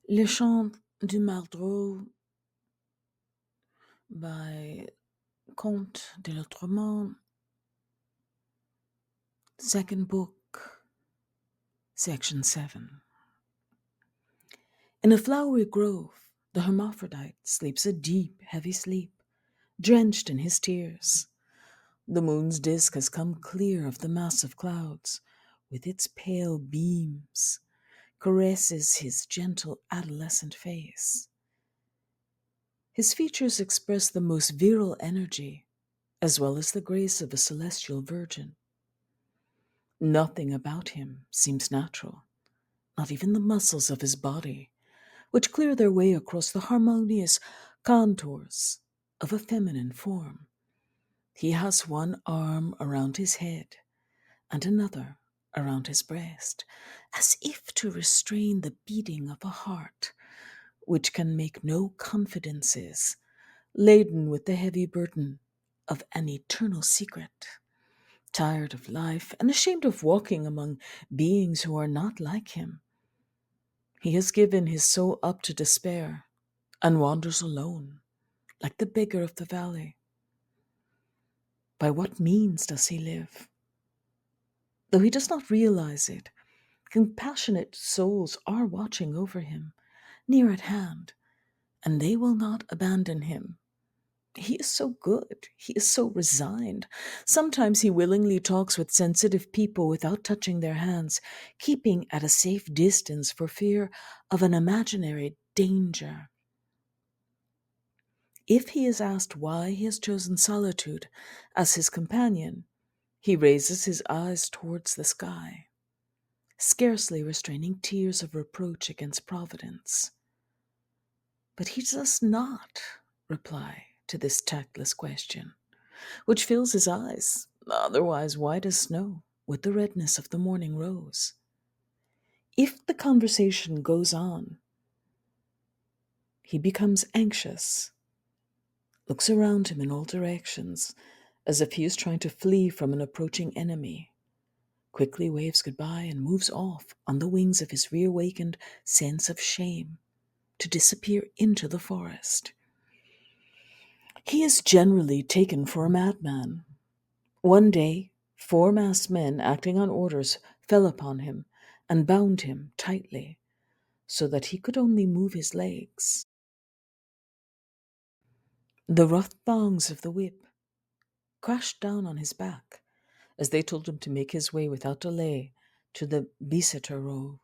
Les Chants de Maldoror by Comte de Lautréamont, second book, section 7. In a flowery grove, the hermaphrodite sleeps a deep, heavy sleep, drenched in his tears. The moon's disk has come clear of the mass of clouds, with its pale beams, caresses his gentle adolescent face. His features express the most virile energy, as well as the grace of a celestial virgin. Nothing about him seems natural, not even the muscles of his body, which clear their way across the harmonious contours of a feminine form. He has one arm around his head and another around his breast, as if to restrain the beating of a heart which can make no confidences, laden with the heavy burden of an eternal secret. Tired of life and ashamed of walking among beings who are not like him, he has given his soul up to despair and wanders alone, like the beggar of the valley. By what means does he live? Though he does not realize it, compassionate souls are watching over him, near at hand, and they will not abandon him. He is so good. He is so resigned. Sometimes he willingly talks with sensitive people without touching their hands, keeping at a safe distance for fear of an imaginary danger. If he is asked why he has chosen solitude as his companion, he raises his eyes towards the sky, scarcely restraining tears of reproach against Providence. But he does not reply to this tactless question, which fills his eyes, otherwise white as snow, with the redness of the morning rose. If the conversation goes on, he becomes anxious, looks around him in all directions, as if he is trying to flee from an approaching enemy, quickly waves goodbye and moves off on the wings of his reawakened sense of shame to disappear into the forest. He is generally taken for a madman. One day, 4 masked men acting on orders fell upon him and bound him tightly so that he could only move his legs. The rough thongs of the whip crashed down on his back as they told him to make his way without delay to the Bicêtre road.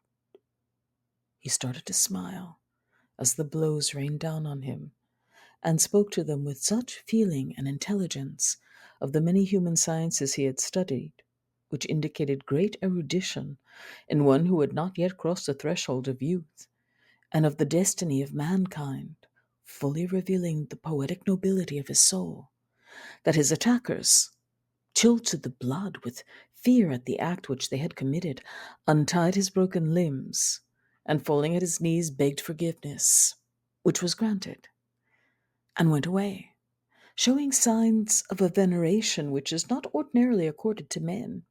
He started to smile as the blows rained down on him and spoke to them with such feeling and intelligence of the many human sciences he had studied, which indicated great erudition in one who had not yet crossed the threshold of youth, and of the destiny of mankind, fully revealing the poetic nobility of his soul, that his attackers, chilled to the blood with fear at the act which they had committed, untied his broken limbs, and falling at his knees begged forgiveness, which was granted, and went away, showing signs of a veneration which is not ordinarily accorded to men.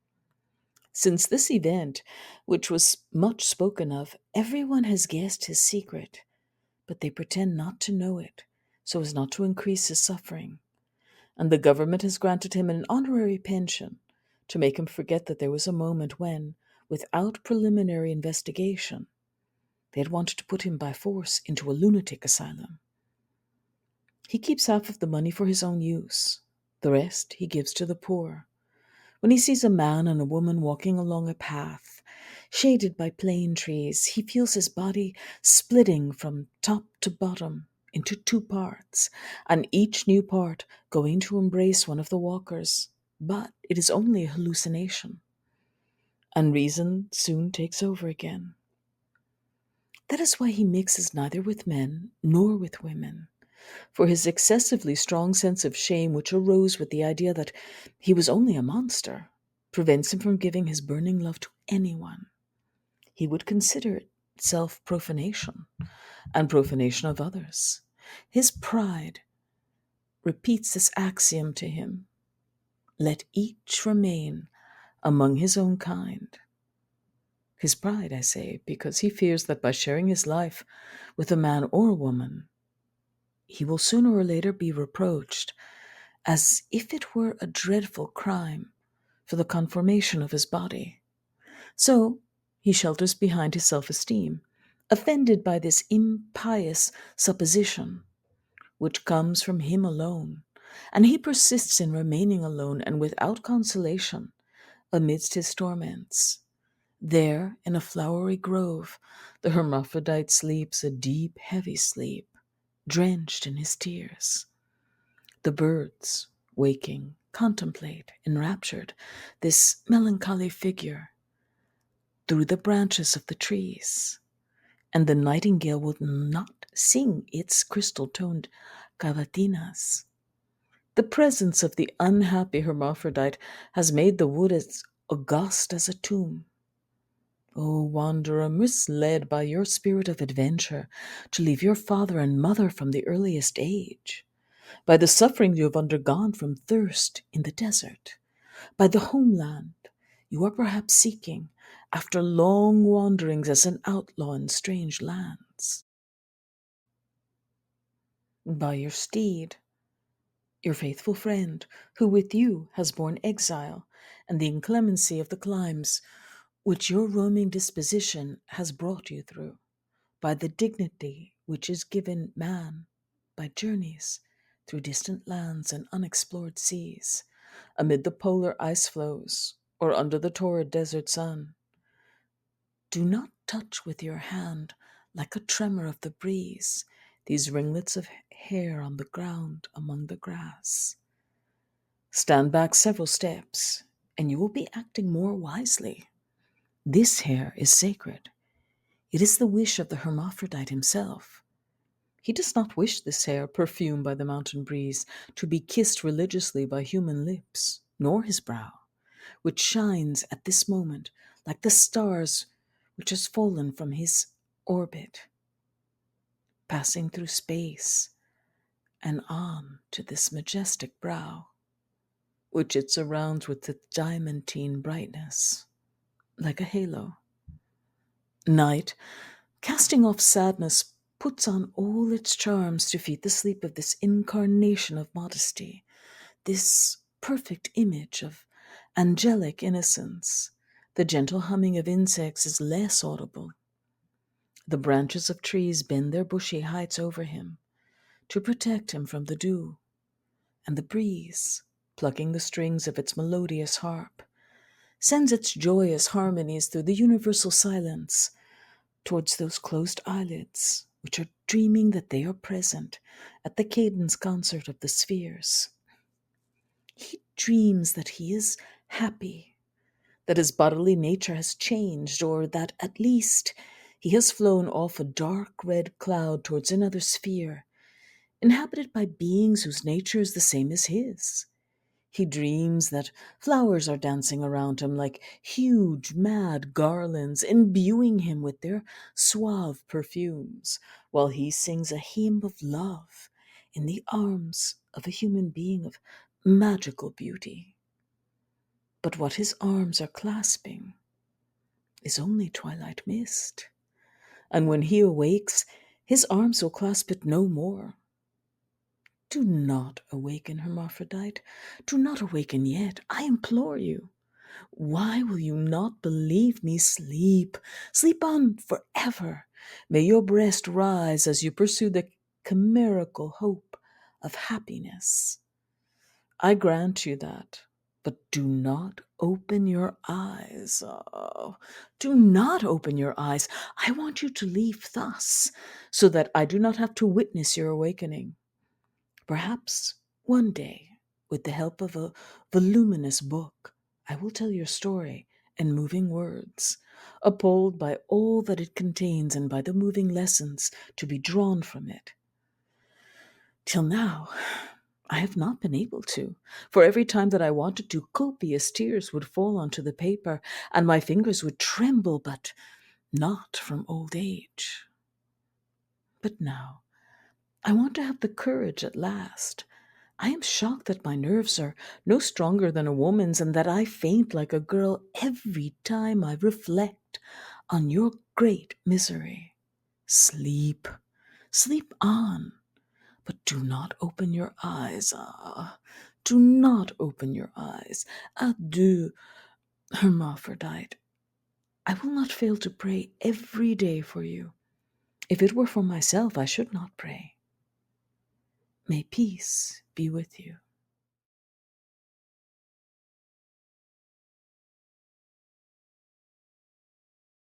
Since this event, which was much spoken of, everyone has guessed his secret, but they pretend not to know it, so as not to increase his suffering. And the government has granted him an honorary pension to make him forget that there was a moment when, without preliminary investigation, they had wanted to put him by force into a lunatic asylum. He keeps half of the money for his own use. The rest he gives to the poor. When he sees a man and a woman walking along a path, shaded by plane trees, he feels his body splitting from top to bottom into 2 parts, and each new part going to embrace one of the walkers. But it is only a hallucination, and reason soon takes over again. That is why he mixes neither with men nor with women, for his excessively strong sense of shame, which arose with the idea that he was only a monster, prevents him from giving his burning love to anyone. He would consider it self-profanation and profanation of others. His pride repeats this axiom to him: let each remain among his own kind. His pride, I say, because he fears that by sharing his life with a man or a woman, he will sooner or later be reproached as if it were a dreadful crime for the conformation of his body. So he shelters behind his self-esteem, offended by this impious supposition, which comes from him alone, and he persists in remaining alone and without consolation amidst his torments. There, in a flowery grove, the hermaphrodite sleeps a deep, heavy sleep, drenched in his tears. The birds, waking, contemplate, enraptured, this melancholy figure through the branches of the trees, and the nightingale will not sing its crystal-toned cavatinas. The presence of the unhappy hermaphrodite has made the wood as august as a tomb. O wanderer, misled by your spirit of adventure to leave your father and mother from the earliest age, by the suffering you have undergone from thirst in the desert, by the homeland you are perhaps seeking after long wanderings as an outlaw in strange lands, by your steed, your faithful friend, who with you has borne exile and the inclemency of the climes which your roaming disposition has brought you through, by the dignity which is given man by journeys through distant lands and unexplored seas, amid the polar ice floes or under the torrid desert sun. Do not touch with your hand, like a tremor of the breeze, these ringlets of hair on the ground among the grass. Stand back several steps, and you will be acting more wisely. This hair is sacred. It is the wish of the hermaphrodite himself. He does not wish this hair, perfumed by the mountain breeze, to be kissed religiously by human lips, nor his brow, which shines at this moment like the stars which has fallen from his orbit, passing through space and on to this majestic brow, which it surrounds with its diamantine brightness, like a halo. Night, casting off sadness, puts on all its charms to feed the sleep of this incarnation of modesty, this perfect image of angelic innocence. The gentle humming of insects is less audible. The branches of trees bend their bushy heights over him to protect him from the dew, and the breeze, plucking the strings of its melodious harp, sends its joyous harmonies through the universal silence towards those closed eyelids which are dreaming that they are present at the cadence concert of the spheres. He dreams that he is happy, that his bodily nature has changed, or that at least he has flown off a dark red cloud towards another sphere, inhabited by beings whose nature is the same as his. He dreams that flowers are dancing around him like huge, mad garlands, imbuing him with their suave perfumes, while he sings a hymn of love in the arms of a human being of magical beauty. But what his arms are clasping is only twilight mist, and when he awakes, his arms will clasp it no more. Do not awaken, hermaphrodite. Do not awaken yet, I implore you. Why will you not believe me? Sleep. Sleep on forever. May your breast rise as you pursue the chimerical hope of happiness. I grant you that, but do not open your eyes. Oh, do not open your eyes. I want you to leave thus, so that I do not have to witness your awakening. Perhaps one day, with the help of a voluminous book, I will tell your story in moving words, appalled by all that it contains and by the moving lessons to be drawn from it. Till now, I have not been able to, for every time that I wanted to, copious tears would fall onto the paper, and my fingers would tremble, but not from old age. But now, I want to have the courage at last. I am shocked that my nerves are no stronger than a woman's, and that I faint like a girl every time I reflect on your great misery. Sleep, sleep on, but do not open your eyes. Ah, do not open your eyes. Adieu, hermaphrodite. I will not fail to pray every day for you. If it were for myself, I should not pray. May peace be with you.